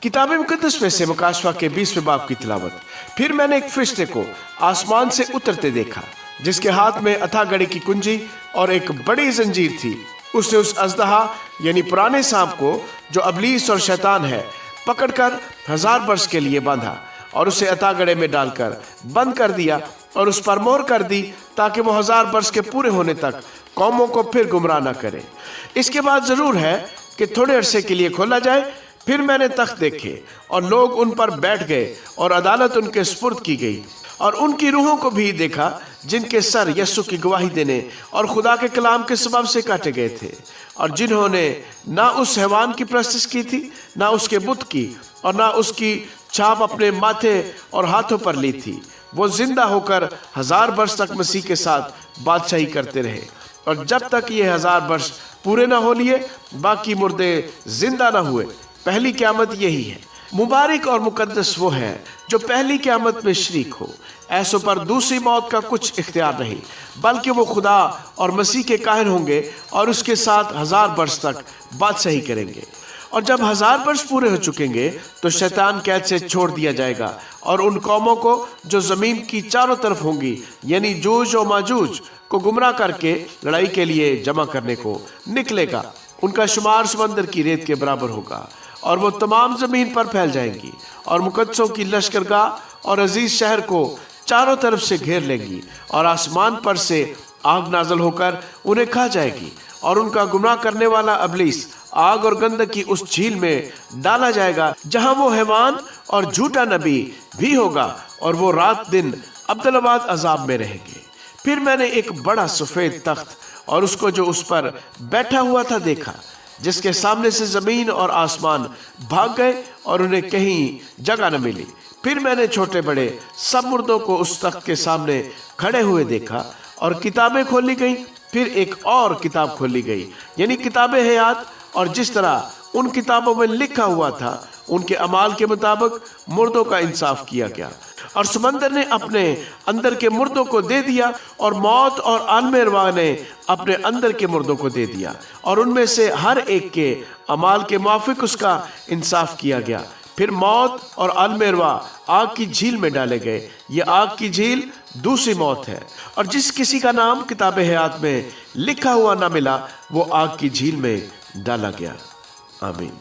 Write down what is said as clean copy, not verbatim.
किताब मुकद्दस में से मुकाशवा के 20वें बाब की तिलावत। फिर मैंने एक फरिश्ते को आसमान से उतरते देखा, जिसके हाथ में अथाह गढ़े की कुंजी और एक बड़ी जंजीर थी। उसने उस अजदहा यानी पुराने सांप को, जो अबलीस और शैतान है, पकड़कर 1000 वर्ष के लिए बांधा और उसे अथाह गढ़े में डालकर बंद कर दिया और उस पर मोहर कर दी, ताकि वो 1000 वर्ष के पूरे होने तक कौमों को फिर गुमराह न करे। इसके बाद जरूर है कि थोड़े अरसे के लिए खोला जाए। फिर मैंने तख्त देखे और लोग उन पर बैठ गए और अदालत उनके सुपुर्द की गई, और उनकी रूहों को भी देखा जिनके सर यस्सु की गवाही देने और खुदा के कलाम के सबब से काटे गए थे, और जिन्होंने ना उस हैवान की परस्तिश की थी, ना उसके बुत की, और ना उसकी छाप अपने माथे और हाथों पर ली थी। वो जिंदा होकर 1000 वर्ष तक मसीह के साथ बादशाही करते रहे, और जब तक ये 1000 वर्ष पूरे न हो लिए बाकी मुर्दे जिंदा न हुए। पहली क़यामत यही है। मुबारक और मुकद्दस वो है जो पहली क़यामत में शरीक हो। ऐसों पर दूसरी मौत का कुछ इख्तियार नहीं, बल्कि वो खुदा और मसीह के काहिन होंगे और उसके साथ 1000 वर्ष तक बादशाही करेंगे। और जब 1000 वर्ष पूरे हो चुकेंगे तो शैतान कैद से छोड़ दिया जाएगा, और उन कौमों को जो जमीन की चारों तरफ होंगी, यानी जूज और माजूज को गुमराह करके लड़ाई के लिए जमा करने को निकलेगा। उनका शुमार समंदर की रेत के बराबर होगा, और वो तमाम जमीन पर फैल जाएंगी और मुकद्दसों की लश्करगाह और अजीज शहर को चारों तरफ से घेर लेंगी, और आसमान पर से आग नाजल होकर उन्हें खा जाएगी, और उनका गुमराह करने वाला अबलीस आग और गंधक की उस झील में डाला जाएगा, जहां वो हैवान और झूठा नबी भी होगा, और वो रात दिन अब्दुल्लाबाद अजाब में रहेंगे। फिर मैंने एक बड़ा सफेद तख्त और उसको जो उस पर बैठा हुआ था देखा, जिसके सामने से जमीन और आसमान भाग गए और उन्हें कहीं जगह न मिली। फिर मैंने छोटे बड़े सब मुर्दों को उस तख्त के सामने खड़े हुए देखा, और किताबें खोली गई। फिर एक और किताब खोली गई, यानी किताबें हयात, और जिस तरह उन किताबों में लिखा हुआ था उनके अमाल के मुताबिक मुर्दों का इंसाफ किया गया। और समंदर ने अपने अंदर के मुर्दों को दे दिया, और मौत और आलमे अरवाह ने अपने अंदर के मुर्दों को दे दिया, और उनमें से हर एक के अमाल के मुआफिक उसका इंसाफ किया गया। फिर मौत और आलमे अरवाह आग की झील में डाले गए। ये आग की झील दूसरी मौत है, और जिस किसी का नाम किताबे हयात में लिखा हुआ ना मिला वो आग की झील में डाला गया। आमीन।